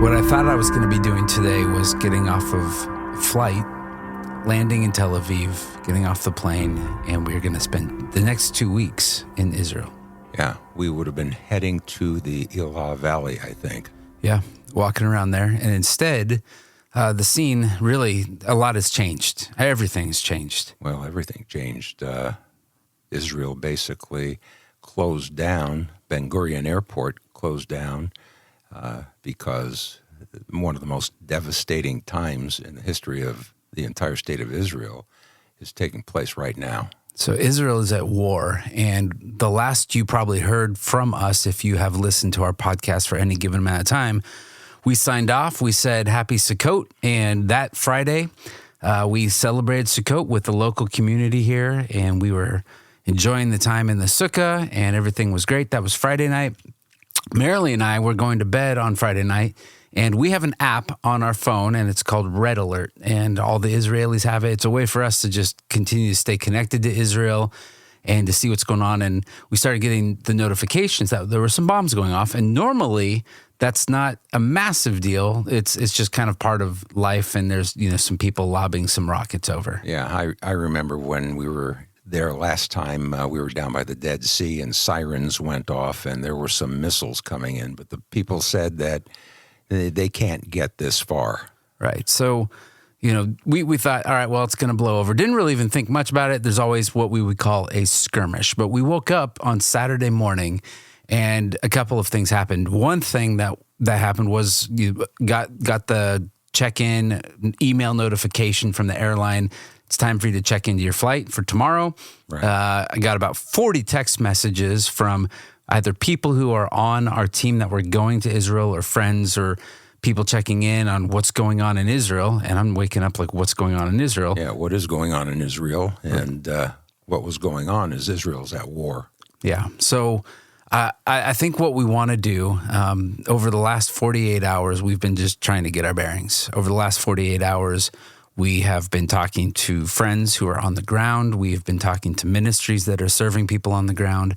What I thought I was going to be doing today was getting off of a flight, landing in Tel Aviv, getting off the plane, and we were going to spend the next 2 weeks in Israel. Yeah, we would have been heading to the Elah Valley, I think. Yeah, walking around there. And instead, the scene, really, a lot has changed. Everything's changed. Well, everything changed. Israel basically closed down. Ben Gurion Airport closed down because one of the most devastating times in the history of the entire state of Israel is taking place right now. So Israel is at war, and the last you probably heard from us, if you have listened to our podcast for any given amount of time, we signed off. We said Happy Sukkot, and that Friday, we celebrated Sukkot with the local community here, and we were enjoying the time in the sukkah, and everything was great. That was Friday night. Marilee and I were going to bed on Friday night, and we have an app on our phone, and it's called Red Alert, and all the Israelis have it. It's a way for us to just continue to stay connected to Israel and to see what's going on. And we started getting the notifications that there were some bombs going off, and normally that's not a massive deal. It's just kind of part of life, and there's some people lobbing some rockets over. Yeah, I remember when we were there last time, we were down by the Dead Sea, and sirens went off, and there were some missiles coming in, but the people said that they can't get this far. Right. So, we thought, all right, well, it's going to blow over. Didn't really even think much about it. There's always what we would call a skirmish. But we woke up on Saturday morning, and a couple of things happened. One thing that happened was you got the check-in email notification from the airline. It's time for you to check into your flight for tomorrow. Right. I got about 40 text messages from either people who are on our team that were going to Israel, or friends, or people checking in on what's going on in Israel. And I'm waking up like, what's going on in Israel? Yeah, what is going on in Israel? And what was going on is Israel's at war. Yeah. So I think what we want to do over the last 48 hours, we've been just trying to get our bearings. Over the last 48 hours, we have been talking to friends who are on the ground. We have been talking to ministries that are serving people on the ground.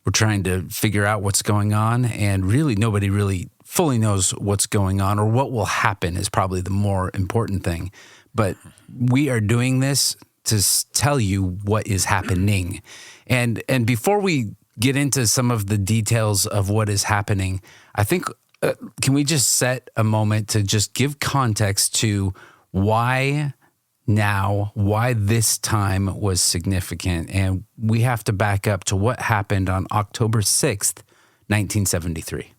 We're trying to figure out what's going on, and really nobody really fully knows what's going on, or what will happen is probably the more important thing. But we are doing this to tell you what is happening. And before we get into some of the details of what is happening, I think, can we just set a moment to just give context to why now, why this time was significant? And we have to back up to what happened on October 6th, 1973.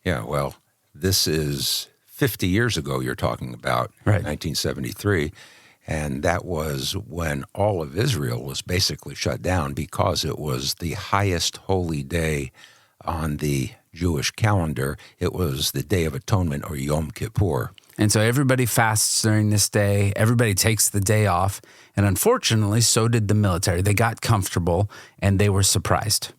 Yeah, well, this is 50 years ago you're talking about, right. 1973. And that was when all of Israel was basically shut down because it was the highest holy day on the Jewish calendar. It was the Day of Atonement, or Yom Kippur. And so everybody fasts during this day. Everybody takes the day off. And unfortunately, so did the military. They got comfortable, and they were surprised.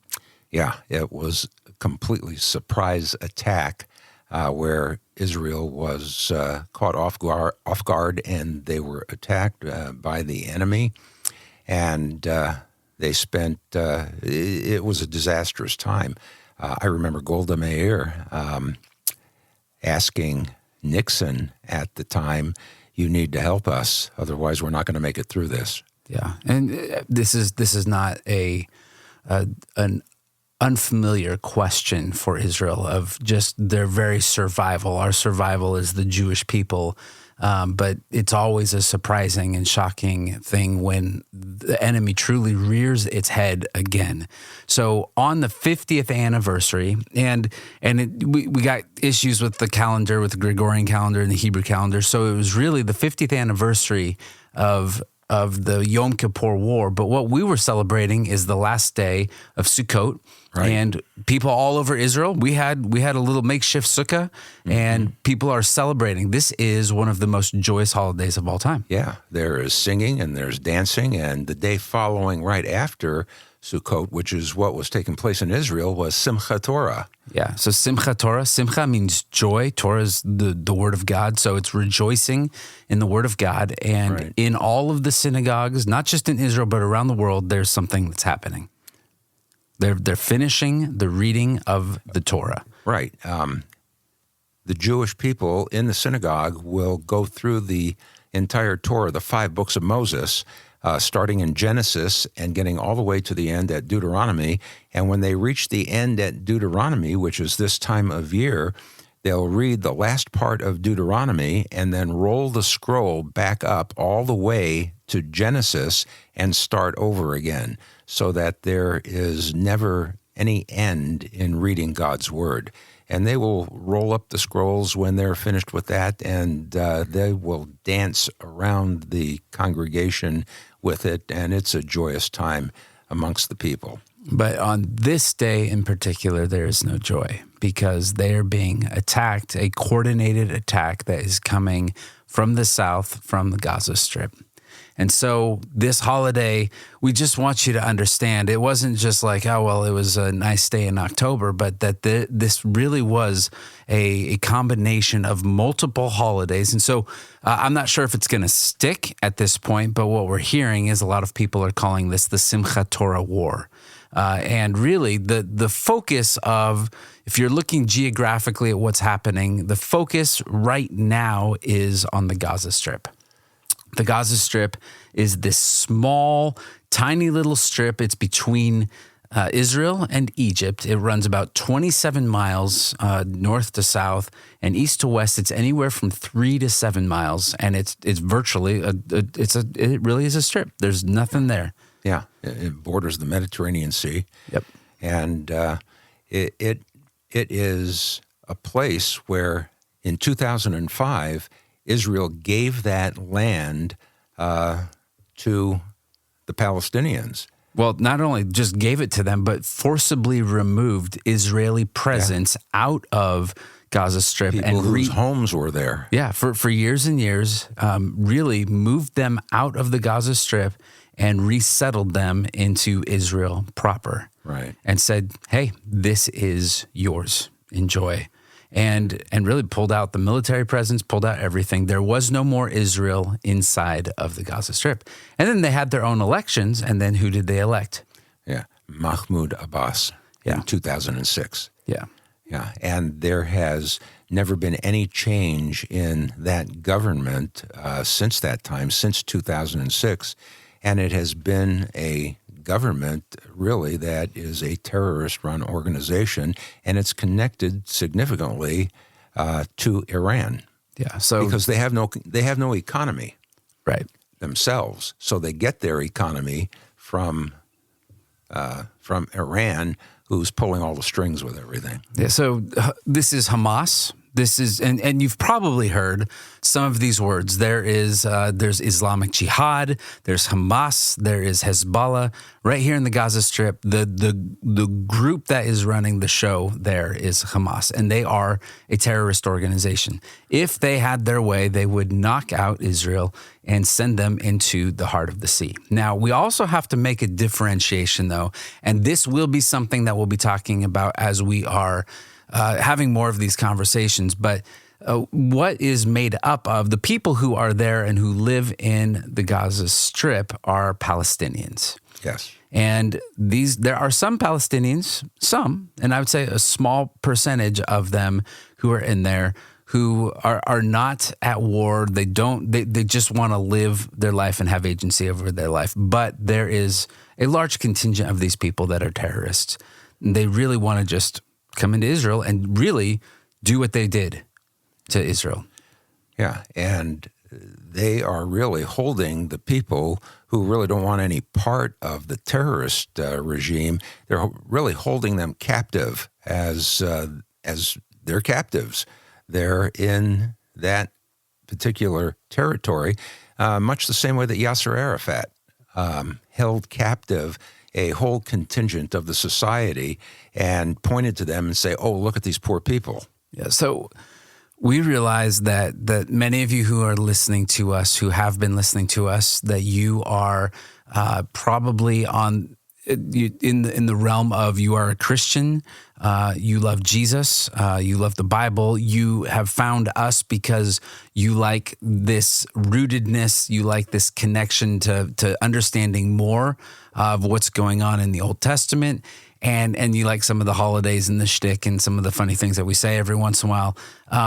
Yeah, it was a completely surprise attack where Israel was caught off guard, and they were attacked by the enemy. And they spent, it was a disastrous time. I remember Golda Meir asking Nixon at the time, "You need to help us, otherwise we're not going to make it through this." Yeah, and this is not an unfamiliar question for Israel of just their very survival. Our survival is the Jewish people, but it's always a surprising and shocking thing when the enemy truly rears its head again. So on the 50th anniversary, we got issues with the calendar, with the Gregorian calendar and the Hebrew calendar. So it was really the 50th anniversary of the Yom Kippur War. But what we were celebrating is the last day of Sukkot. Right. And people all over Israel, we had a little makeshift sukkah, and people are celebrating. This is one of the most joyous holidays of all time. Yeah, there is singing and there's dancing, and the day following right after Sukkot, which is what was taking place in Israel, was Simchat Torah. Yeah, so Simchat Torah. Simcha means joy. Torah is the word of God, so it's rejoicing in the word of God. And in all of the synagogues, not just in Israel, but around the world, there's something that's happening. They're finishing the reading of the Torah. Right. the Jewish people in the synagogue will go through the entire Torah, the 5 books of Moses, starting in Genesis and getting all the way to the end at Deuteronomy. And when they reach the end at Deuteronomy, which is this time of year, they'll read the last part of Deuteronomy and then roll the scroll back up all the way to Genesis and start over again, so that there is never any end in reading God's Word. And they will roll up the scrolls when they're finished with that, and they will dance around the congregation with it, and it's a joyous time amongst the people. But on this day in particular, there is no joy because they are being attacked, a coordinated attack that is coming from the south, from the Gaza Strip. And so this holiday, we just want you to understand, it wasn't just like, oh, well, it was a nice day in October, but that this really was a combination of multiple holidays. And so I'm not sure if it's going to stick at this point, but what we're hearing is a lot of people are calling this the Simchat Torah War. And really, the focus of, if you're looking geographically at what's happening, the focus right now is on the Gaza Strip. The Gaza Strip is this small, tiny little strip. It's between Israel and Egypt. It runs about 27 miles north to south, and east to west. It's anywhere from 3 to 7 miles, and it's virtually it really is a strip. There's nothing there. Yeah, it borders the Mediterranean Sea. Yep, and it is a place where in 2005. Israel gave that land to the Palestinians. Well, not only just gave it to them, but forcibly removed Israeli presence out of Gaza Strip. People whose homes were there. Yeah, for years and years, really moved them out of the Gaza Strip and resettled them into Israel proper. Right. And said, hey, this is yours. Enjoy. And really pulled out the military presence, pulled out everything. There was no more Israel inside of the Gaza Strip. And then they had their own elections, and then who did they elect? Yeah, Mahmoud Abbas in 2006. Yeah. Yeah, and there has never been any change in that government since that time, since 2006, and it has been a government, really, that is a terrorist-run organization, and it's connected significantly to Iran. Yeah, so because they have no economy, right, themselves, so they get their economy from Iran, who's pulling all the strings with everything. Yeah, so this is Hamas. This is, and you've probably heard some of these words. There's Islamic Jihad, there's Hamas, there is Hezbollah. Right here in the Gaza Strip, the group that is running the show there is Hamas, and they are a terrorist organization. If they had their way, they would knock out Israel and send them into the heart of the sea. Now, we also have to make a differentiation, though, and this will be something that we'll be talking about as we are having more of these conversations, but what is made up of the people who are there and who live in the Gaza Strip are Palestinians. Yes. And there are some Palestinians, and I would say a small percentage of them who are in there who are not at war. They just want to live their life and have agency over their life. But there is a large contingent of these people that are terrorists. They really want to just come into Israel and really do what they did to Israel. Yeah, and they are really holding the people who really don't want any part of the terrorist regime. They're really holding them captive as their captives. They're in that particular territory, much the same way that Yasser Arafat held captive a whole contingent of the society and pointed to them and say, oh, look at these poor people. Yeah, so we realize that many of you who are listening to us, who have been listening to us, that you are probably in the realm of you are a Christian, you love Jesus, you love the Bible, you have found us because you like this rootedness, you like this connection to understanding more of what's going on in the Old Testament. and you like some of the holidays and the shtick and some of the funny things that we say every once in a while.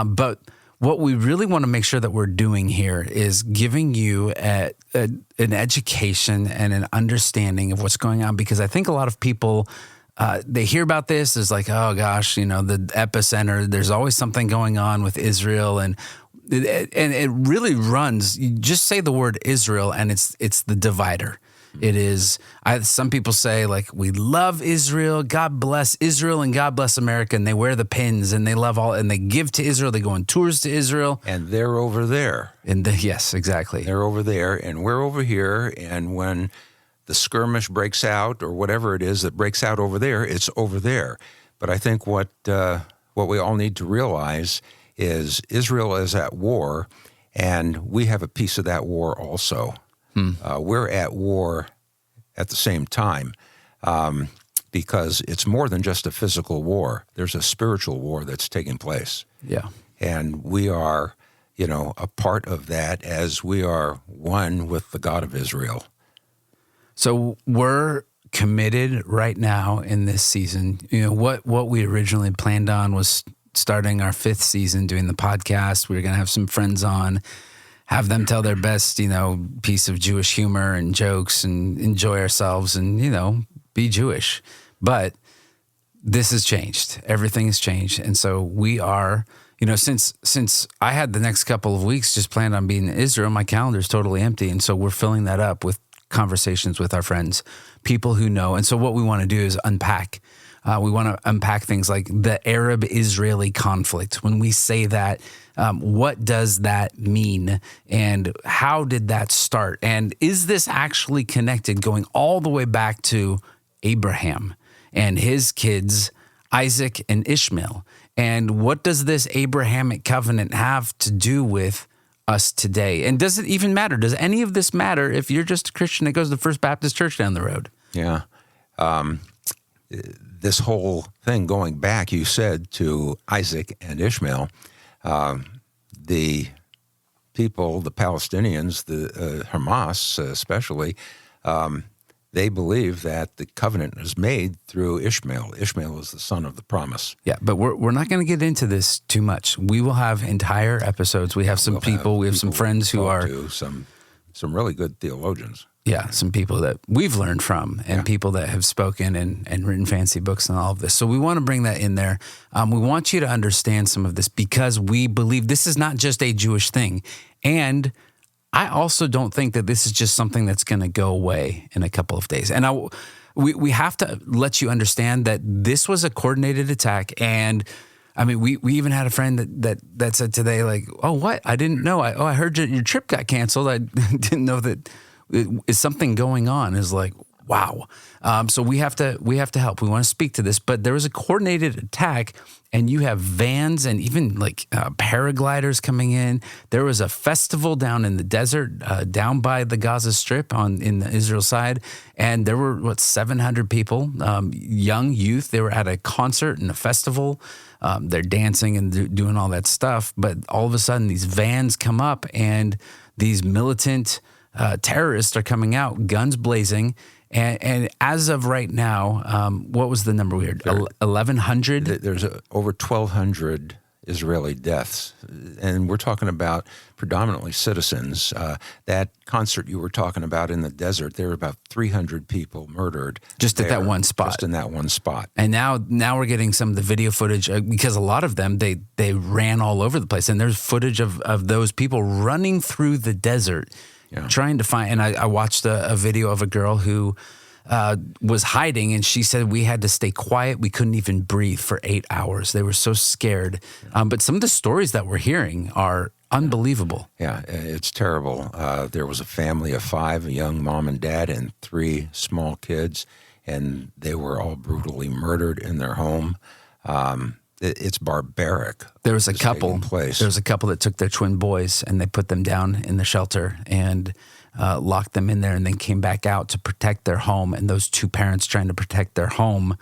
But what we really want to make sure that we're doing here is giving you an education and an understanding of what's going on, because I think a lot of people, they hear about this, it's like, oh gosh, the epicenter, there's always something going on with Israel, and it really runs. You just say the word Israel and it's the divider. It is, some people say, like, we love Israel, God bless Israel and God bless America, and they wear the pins and they love all, and they give to Israel, they go on tours to Israel. And they're over there. Yes, exactly. They're over there and we're over here, and when the skirmish breaks out or whatever it is that breaks out over there, it's over there. But I think what we all need to realize is Israel is at war, and we have a piece of that war also. We're at war at the same time, because it's more than just a physical war. There's a spiritual war that's taking place. Yeah. And we are, a part of that, as we are one with the God of Israel. So we're committed right now in this season. What we originally planned on was starting our 5th season doing the podcast. We were going to have some friends on, have them tell their best, piece of Jewish humor and jokes, and enjoy ourselves and, be Jewish. But this has changed. Everything has changed. And so we are, since I had the next couple of weeks just planned on being in Israel, my calendar is totally empty. And so we're filling that up with conversations with our friends, people who know. And so what we want to do is unpack. We want to unpack things like the Arab-Israeli conflict. When we say that, what does that mean? And how did that start? And is this actually connected, going all the way back to Abraham and his kids, Isaac and Ishmael? And what does this Abrahamic covenant have to do with us today? And does it even matter? Does any of this matter if you're just a Christian that goes to the First Baptist Church down the road? Yeah. This whole thing going back, you said, to Isaac and Ishmael, the people, the Palestinians, the Hamas especially, they believe that the covenant is made through Ishmael. Ishmael is the son of the promise. Yeah, but we're not going to get into this too much. We will have entire episodes. We have some people, we have some friends who are some really good theologians. Yeah, some people that we've learned from, and people that have spoken and written fancy books and all of this. So we want to bring that in there. We want you to understand some of this, because we believe this is not just a Jewish thing. And I also don't think that this is just something that's going to go away in a couple of days. And we have to let you understand that this was a coordinated attack. And I mean, we even had a friend that said today, like, oh, what? I didn't know. I heard your trip got canceled. I didn't know that. Is something going on? Is like, wow. So we have to help. We want to speak to this, but there was a coordinated attack, and you have vans and even like paragliders coming in. There was a festival down in the desert, down by the Gaza Strip in the Israel side, and there were 700 people, young youth. They were at a concert and a festival. They're dancing and doing all that stuff, but all of a sudden these vans come up, and these militant terrorists are coming out, guns blazing, and as of right now, what was the number we heard? 1,100? There's over 1,200 Israeli deaths, and we're talking about predominantly citizens. That concert you were talking about in the desert, there were about 300 people murdered. Just at that one spot. Just in that one spot. And now we're getting some of the video footage, because a lot of them, they ran all over the place, and there's footage of those people running through the desert, trying to find. And I watched a video of a girl who was hiding, and she said we had to stay quiet. We couldn't even breathe for 8 hours. They were so scared. But some of the stories that we're hearing are unbelievable. Yeah, it's terrible. There was a family of 5, a young mom and dad, and 3 small kids, and they were all brutally murdered in their home. It's barbaric. There was a couple. There was a couple that took their twin boys, and they put them down in the shelter and locked them in there, and then came back out to protect their home. And those 2 parents trying to protect their home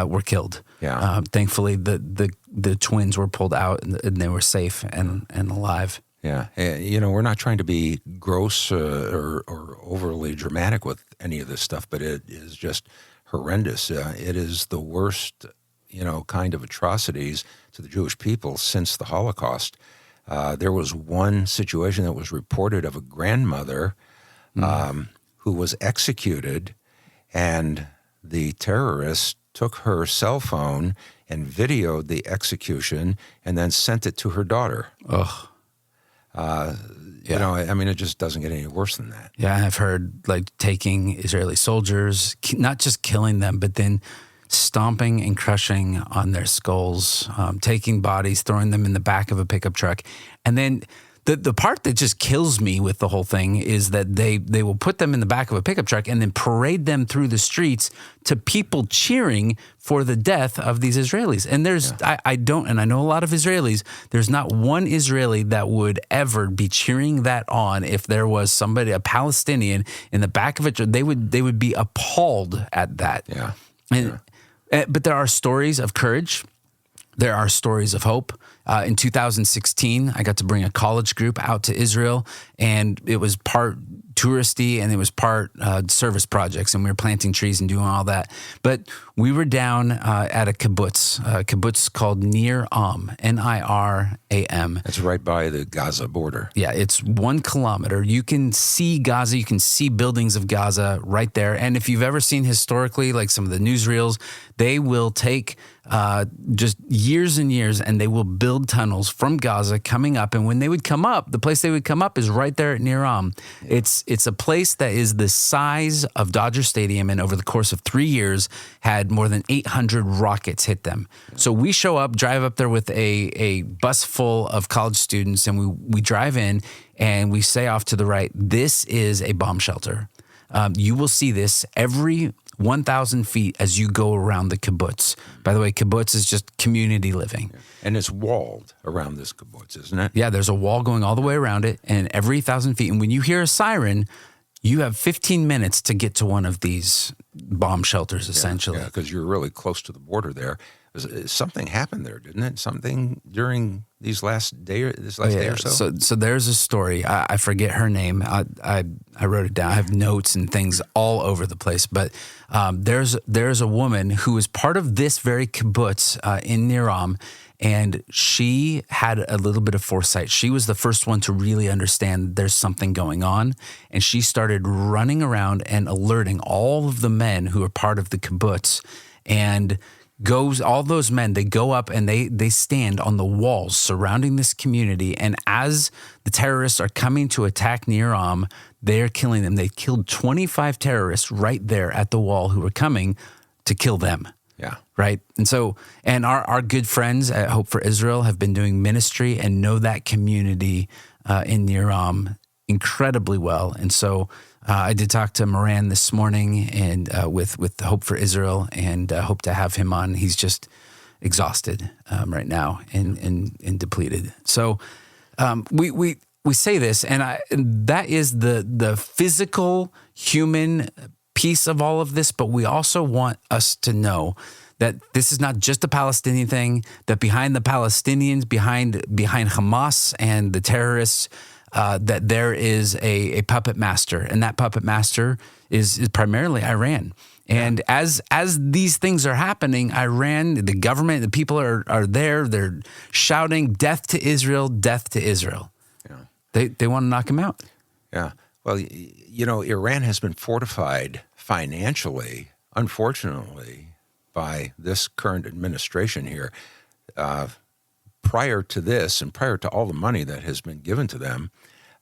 were killed. Yeah. Thankfully, the twins were pulled out, and they were safe and alive. Yeah. We're not trying to be gross or overly dramatic with any of this stuff, but it is just horrendous. It is the worst, kind of atrocities to the Jewish people since the Holocaust. There was one situation that was reported of a grandmother who was executed, and the terrorists took her cell phone and videoed the execution and then sent it to her daughter. Ugh. It just doesn't get any worse than that. Yeah, I've heard taking Israeli soldiers, not just killing them, but then stomping and crushing on their skulls, taking bodies, throwing them in the back of a pickup truck. And then the part that just kills me with the whole thing is that they will put them in the back of a pickup truck and then parade them through the streets to people cheering for the death of these Israelis. And I know a lot of Israelis, there's not one Israeli that would ever be cheering that on if there was somebody, a Palestinian, in the back of it. They would be appalled at that. Yeah. But there are stories of courage. There are stories of hope. In 2016, I got to bring a college group out to Israel, and it was part touristy and it was part service projects, and we were planting trees and doing all that. But we were down at a kibbutz called Nir Am, Niram. That's right by the Gaza border. Yeah, it's 1 kilometer. You can see Gaza. You can see buildings of Gaza right there. And if you've ever seen historically, like some of the newsreels, they will take just years and years, and they will build tunnels from Gaza coming up. And when they would come up, the place they would come up is right there at Niram. Yeah. It's a place that is the size of Dodger Stadium, and over the course of 3 years had more than 800 rockets hit them. Yeah. So we show up, drive up there with a bus full of college students, and we drive in and we say off to the right, this is a bomb shelter. You will see this every 1,000 feet as you go around the kibbutz. By the way, kibbutz is just community living. Yeah. And it's walled around this kibbutz, isn't it? Yeah, there's a wall going all the way around it, and every 1,000 feet. And when you hear a siren, you have 15 minutes to get to one of these bomb shelters, essentially. Yeah, because you're really close to the border there. Something happened there, didn't it? Something during this last day or so? So there's a story. I forget her name. I wrote it down. I have notes and things all over the place. But there's a woman who is part of this very kibbutz in Niram, and she had a little bit of foresight. She was the first one to really understand there's something going on, and she started running around and alerting all of the men who are part of the kibbutz, and all those men, they go up and they stand on the walls surrounding this community. And as the terrorists are coming to attack Niram, they're killing them. They killed 25 terrorists right there at the wall who were coming to kill them. Yeah. Right. And our good friends at Hope for Israel have been doing ministry and know that community in Niram incredibly well. And so I did talk to Moran this morning and with Hope for Israel, and hope to have him on. He's just exhausted right now and depleted. So we say this, and that is the physical human piece of all of this, but we also want us to know that this is not just a Palestinian thing, that behind the Palestinians, behind Hamas and the terrorists, that there is a puppet master, and that puppet master is primarily Iran. And as these things are happening, Iran, the government, the people are there. They're shouting, "Death to Israel! Death to Israel!" Yeah. They want to knock him out. Yeah. Well, Iran has been fortified financially, unfortunately, by this current administration here. Prior to this, and prior to all the money that has been given to them,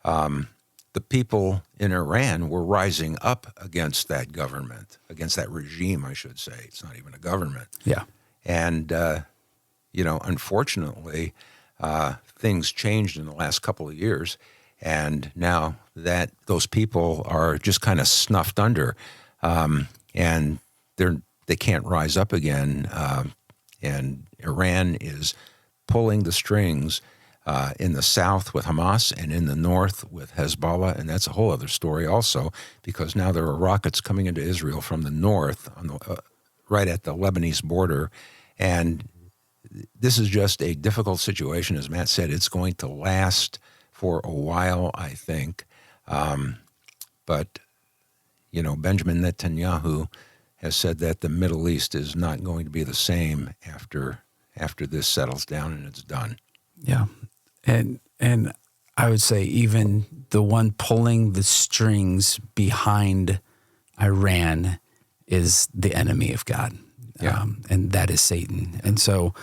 the people in Iran were rising up against that government, against that regime, I should say. It's not even a government. Yeah. And, unfortunately, things changed in the last couple of years, and now that those people are just kind of snuffed under, and they can't rise up again, and Iran is pulling the strings in the south with Hamas and in the north with Hezbollah, and that's a whole other story also, because now there are rockets coming into Israel from the north, right at the Lebanese border, and this is just a difficult situation. As Matt said, it's going to last for a while, I think, but Benjamin Netanyahu has said that the Middle East is not going to be the same after this settles down and it's done. Yeah. And I would say even the one pulling the strings behind Iran is the enemy of God. Yeah. And that is Satan. And so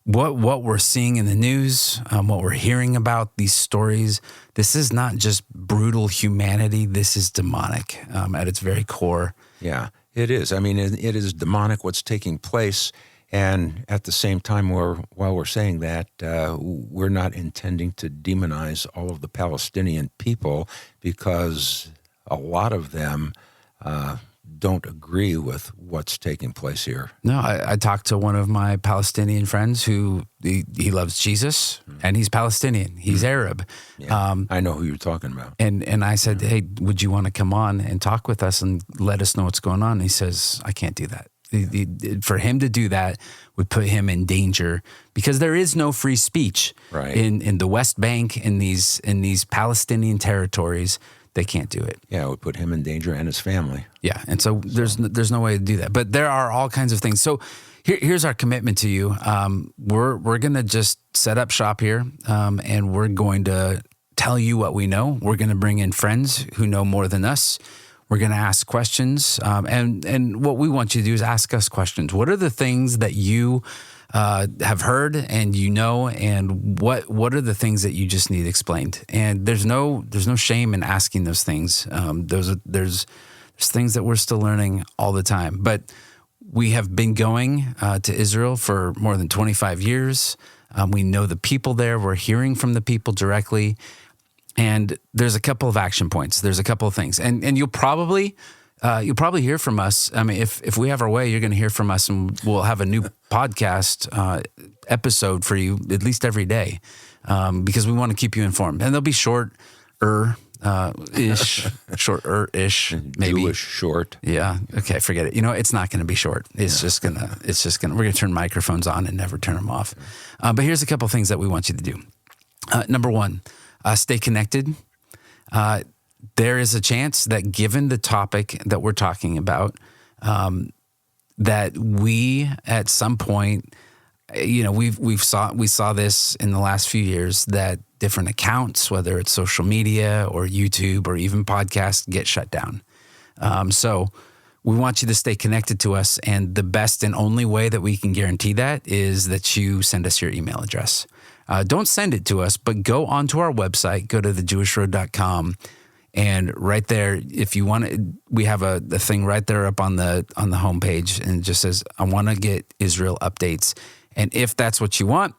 what we're seeing in the news, what we're hearing about these stories, this is not just brutal humanity. This is demonic at its very core. Yeah, it is. I mean, it is demonic what's taking place. And at the same time, while we're saying that, we're not intending to demonize all of the Palestinian people, because a lot of them don't agree with what's taking place here. No, I talked to one of my Palestinian friends who he loves Jesus, and he's Palestinian. He's Arab. Yeah, I know who you're talking about. And I said, hey, would you want to come on and talk with us and let us know what's going on? And he says, I can't do that. For him to do that would put him in danger, because there is no free speech in the West Bank, in these Palestinian territories. They can't do it. Yeah, it would put him in danger and his family. Yeah, and so there's no way to do that. But there are all kinds of things. So here's our commitment to you. We're going to just set up shop here, and we're going to tell you what we know. We're going to bring in friends who know more than us. We're going to ask questions, and what we want you to do is ask us questions. What are the things that you have heard and and what are the things that you just need explained? And there's no shame in asking those things. There's things that we're still learning all the time. But we have been going to Israel for more than 25 years. We know the people there. We're hearing from the people directly. And there's a couple of action points. There's a couple of things, and you'll probably hear from us. I mean, if we have our way, you're going to hear from us, and we'll have a new podcast episode for you at least every day, because we want to keep you informed. And they'll be shorter-ish, maybe. Jewish short. Yeah. Okay. Forget it. It's not going to be short. It's just gonna. We're going to turn microphones on and never turn them off. But here's a couple of things that we want you to do. Number one. Stay connected. There is a chance that, given the topic that we're talking about, that we at some point, we saw this in the last few years, that different accounts, whether it's social media or YouTube or even podcasts, get shut down. So we want you to stay connected to us, and the best and only way that we can guarantee that is that you send us your email address. Don't send it to us, but go onto our website, go to thejewishroad.com, and right there, if you want to, we have a thing right there up on the homepage, and it just says, I want to get Israel updates. And if that's what you want,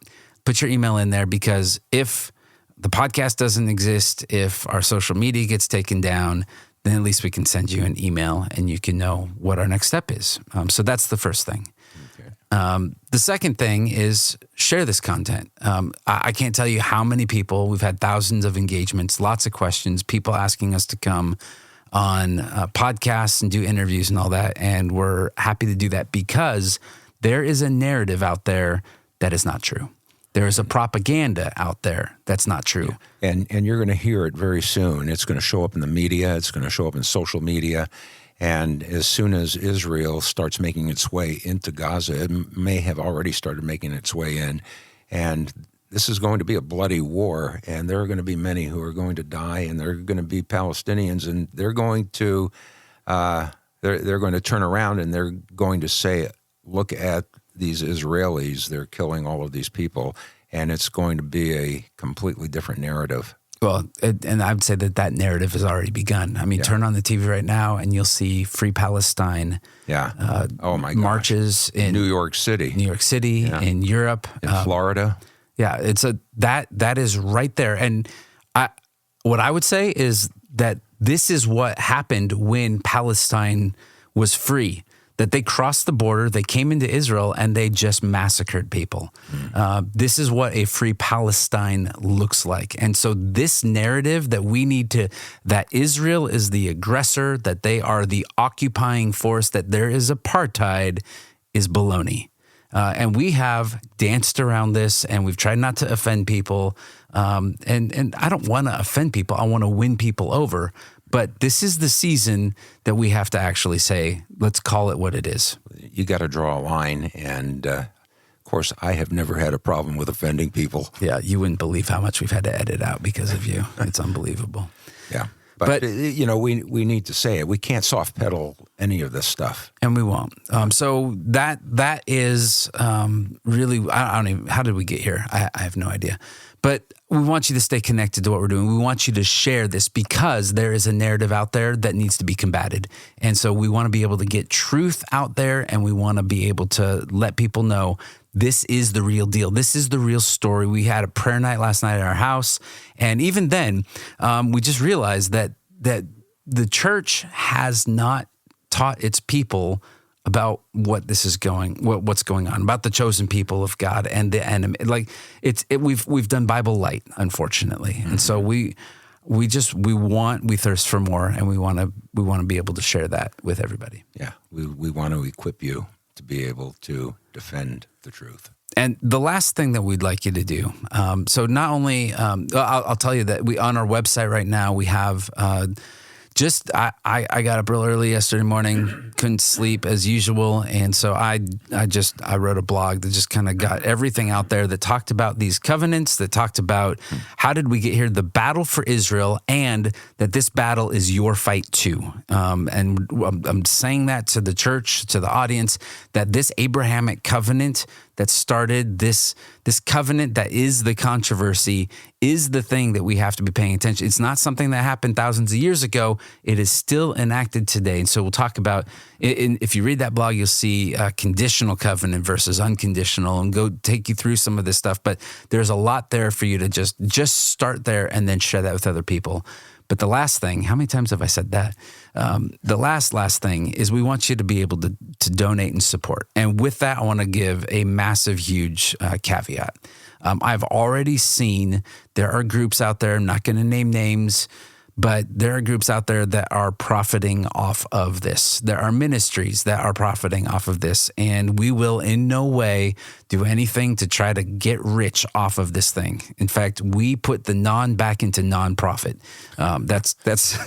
put your email in there, because if the podcast doesn't exist, if our social media gets taken down, then at least we can send you an email and you can know what our next step is. So that's the first thing. The second thing is share this content. I can't tell you how many people, we've had thousands of engagements, lots of questions, people asking us to come on podcasts and do interviews and all that. And we're happy to do that, because there is a narrative out there that is not true. There is a propaganda out there that's not true. And you're going to hear it very soon. It's going to show up in the media. It's going to show up in social media. And as soon as Israel starts making its way into Gaza, it may have already started making its way in. And this is going to be a bloody war. And there are going to be many who are going to die. And there are going to be Palestinians. And they're going to they're going to turn around and they're going to say, look at these Israelis. They're killing all of these people. And it's going to be a completely different narrative. Well, and I would say that narrative has already begun. I mean, turn on the TV right now and you'll see Free Palestine oh my gosh. Marches in New York City, in Europe. In Florida. Yeah, it's that is right there. And what I would say is that this is what happened when Palestine was free. That they crossed the border, they came into Israel, and they just massacred people. This is what a free Palestine looks like. And so this narrative that Israel is the aggressor, that they are the occupying force, that there is apartheid, is baloney. And we have danced around this, and we've tried not to offend people. And I don't want to offend people. I want to win people over. But this is the season that we have to actually say, let's call it what it is. You got to draw a line, and of course, I have never had a problem with offending people. Yeah, you wouldn't believe how much we've had to edit out because of you. It's unbelievable. Yeah. But we need to say it. We can't soft pedal any of this stuff. And we won't. So that is really, I don't even, how did we get here? I have no idea. But we want you to stay connected to what we're doing. We want you to share this because there is a narrative out there that needs to be combated. And so we want to be able to get truth out there, and we want to be able to let people know this is the real deal. This is the real story. We had a prayer night last night at our house. And even then, we just realized that the church has not taught its people about what this is what's going on, about the chosen people of God and the enemy. Like we've done Bible light, unfortunately. Mm-hmm. And so we thirst for more, and we want to be able to share that with everybody. Yeah. We want to equip you to be able to defend the truth. And the last thing that we'd like you to do, so not only, I'll tell you that on our website right now, we have I got up real early yesterday morning, couldn't sleep as usual. And so I wrote a blog that just kind of got everything out there that talked about these covenants, that talked about how did we get here, the battle for Israel, and that this battle is your fight too. And I'm saying that to the church, to the audience, that this Abrahamic covenant that started this covenant that is the controversy is the thing that we have to be paying attention. It's not something that happened thousands of years ago. It is still enacted today. And so we'll talk about, if you read that blog, you'll see conditional covenant versus unconditional, and go take you through some of this stuff. But there's a lot there for you to just start there and then share that with other people. But the last thing, how many times have I said that? The last thing is we want you to be able to donate and support. And with that, I want to give a massive, huge caveat. I've already seen there are groups out there, I'm not going to name names, but there are groups out there that are profiting off of this. There are ministries that are profiting off of this, and we will in no way do anything to try to get rich off of this thing. In fact, we put the non back into nonprofit. That's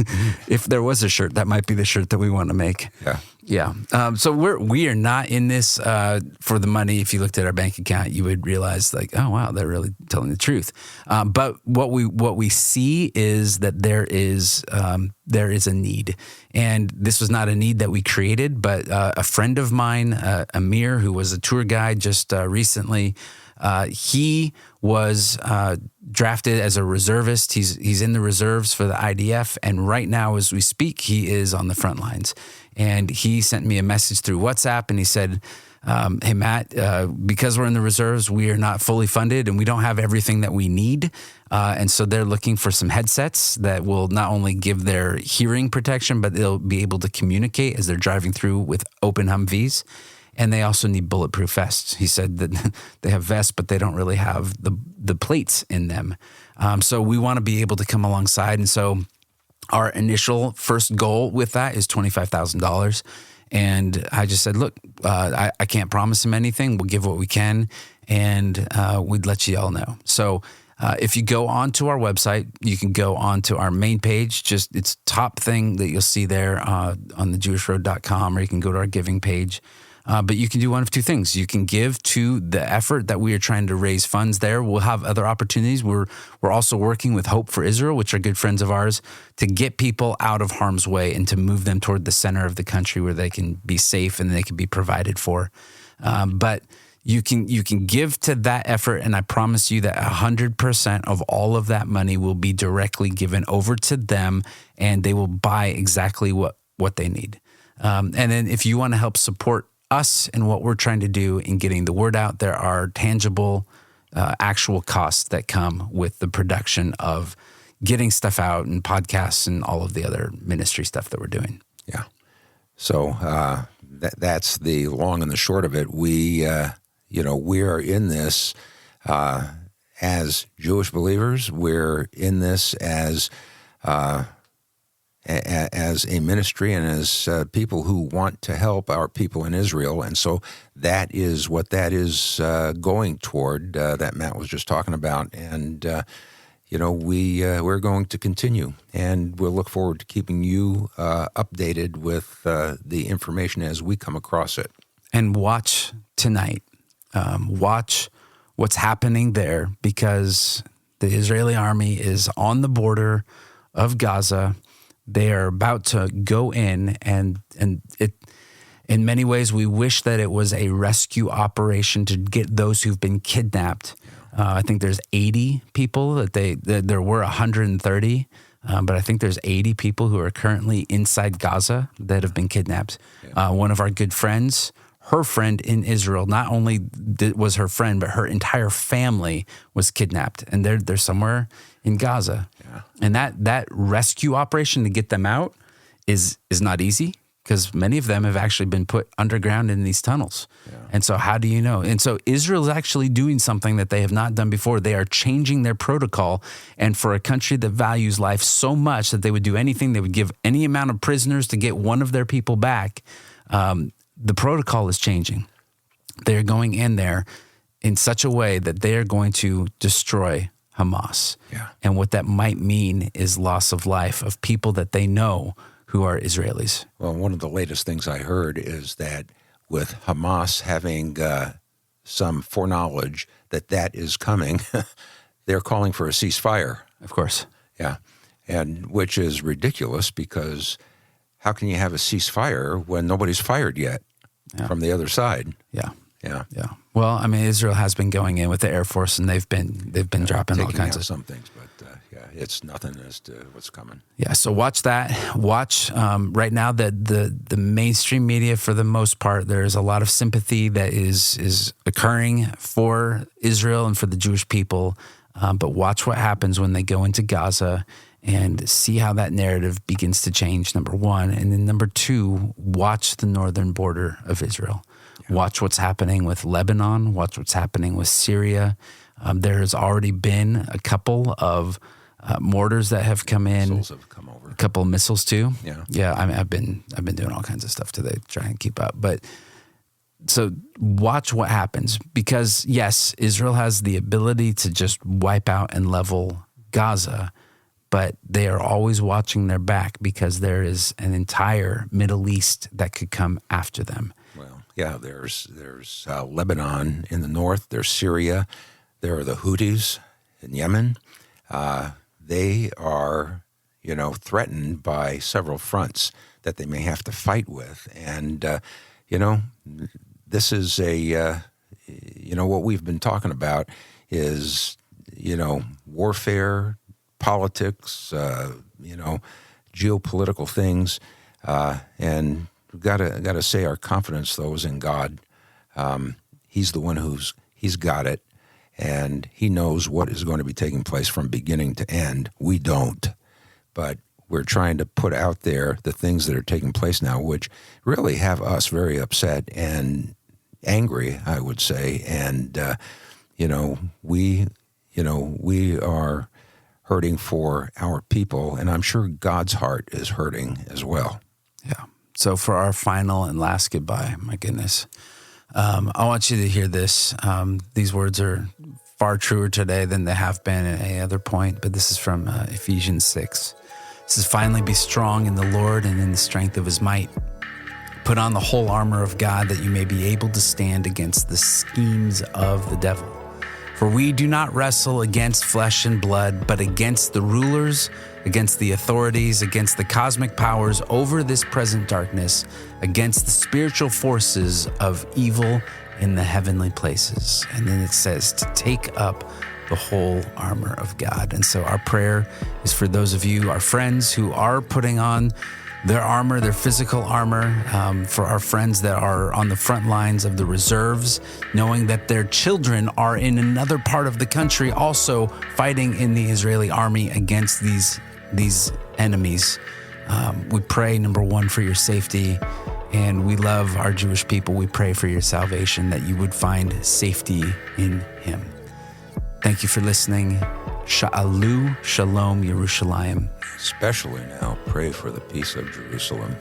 if there was a shirt, that might be the shirt that we want to make. Yeah. So we are not in this for the money. If you looked at our bank account, you would realize like, oh wow, they're really telling the truth. But what we see is that there is a need, and this was not a need that we created, but a friend of mine, Amir, who was a tour guide just recently. He was drafted as a reservist. He's in the reserves for the IDF, and right now, as we speak, he is on the front lines. And he sent me a message through WhatsApp, and he said, hey, Matt, because we're in the reserves, we are not fully funded, and we don't have everything that we need. And so they're looking for some headsets that will not only give their hearing protection, but they'll be able to communicate as they're driving through with open Humvees. And they also need bulletproof vests. He said that they have vests, but they don't really have the plates in them. So we want to be able to come alongside. And so our initial first goal with that is $25,000. And I just said, look, I can't promise him anything. We'll give what we can, and we'd let you all know. So if you go onto our website, you can go onto our main page. It's top thing that you'll see there on thejewishroad.com, or you can go to our giving page. But you can do one of two things. You can give to the effort that we are trying to raise funds there. We'll have other opportunities. We're also working with Hope for Israel, which are good friends of ours, to get people out of harm's way and to move them toward the center of the country where they can be safe and they can be provided for. But you can give to that effort, and I promise you that 100% of all of that money will be directly given over to them, and they will buy exactly what they need. And then if you want to help support us and what we're trying to do in getting the word out, there are tangible, actual costs that come with the production of getting stuff out and podcasts and all of the other ministry stuff that we're doing. Yeah. So that's the long and the short of it. We are in this as Jewish believers. We're in this as a ministry and as people who want to help our people in Israel. And so that is what that is going toward, that Matt was just talking about. And, we're going to continue, and we'll look forward to keeping you updated with the information as we come across it. And watch tonight. Watch what's happening there, because the Israeli army is on the border of Gaza. They are about to go in, and it. In many ways, we wish that it was a rescue operation to get those who've been kidnapped. I think there's 80 people there were 130, but I think there's 80 people who are currently inside Gaza that have been kidnapped. Yeah. One of our good friends, her friend in Israel, not only was her friend, but her entire family was kidnapped, and they're somewhere in Gaza. Yeah. And that rescue operation to get them out is not easy, because many of them have actually been put underground in these tunnels. Yeah. And so how do you know? And so Israel is actually doing something that they have not done before. They are changing their protocol. And for a country that values life so much that they would do anything, they would give any amount of prisoners to get one of their people back, the protocol is changing. They're going in there in such a way that they are going to destroy Hamas. Yeah. And what that might mean is loss of life of people that they know who are Israelis. Well, one of the latest things I heard is that with Hamas having some foreknowledge that is coming, they're calling for a ceasefire. Of course. Yeah, and which is ridiculous, because how can you have a ceasefire when nobody's fired yet from the other side? Yeah. Yeah. Yeah. Well, I mean, Israel has been going in with the Air Force, and they've been dropping all kinds of some things, but it's nothing as to what's coming. Yeah. So watch that. Watch right now that the mainstream media, for the most part, there's a lot of sympathy that is occurring for Israel and for the Jewish people. But watch what happens when they go into Gaza, and see how that narrative begins to change, number one. And then number two, watch the northern border of Israel. Yeah. Watch what's happening with Lebanon. Watch what's happening with Syria. There has already been a couple of mortars that have come in. Missiles have come over. A couple of missiles too. Yeah. Yeah. I mean, I've been doing all kinds of stuff today to try and keep up. But so watch what happens, because yes, Israel has the ability to just wipe out and level Gaza, but they are always watching their back, because there is an entire Middle East that could come after them. Well, yeah, there's Lebanon in the north. There's Syria. There are the Houthis in Yemen. They are, threatened by several fronts that they may have to fight with. And, this is what we've been talking about is, warfare, politics, geopolitical things. And we've got to say our confidence, though, is in God. He's the one he's got it. And he knows what is going to be taking place from beginning to end. We don't. But we're trying to put out there the things that are taking place now, which really have us very upset and angry, I would say. And, we are hurting for our people. And I'm sure God's heart is hurting as well. Yeah. So for our final and last goodbye, my goodness, I want you to hear this. These words are far truer today than they have been at any other point, but this is from Ephesians 6. It says, "Finally be strong in the Lord and in the strength of his might. Put on the whole armor of God, that you may be able to stand against the schemes of the devil. For we do not wrestle against flesh and blood, but against the rulers, against the authorities, against the cosmic powers over this present darkness, against the spiritual forces of evil in the heavenly places." And then it says to take up the whole armor of God. And so our prayer is for those of you, our friends, who are putting on their armor, their physical armor, for our friends that are on the front lines of the reserves, knowing that their children are in another part of the country also fighting in the Israeli army against these enemies. We pray, number one, for your safety, and we love our Jewish people. We pray for your salvation, that you would find safety in him. Thank you for listening. Sha'alu Shalom Yerushalayim. Especially now, pray for the peace of Jerusalem.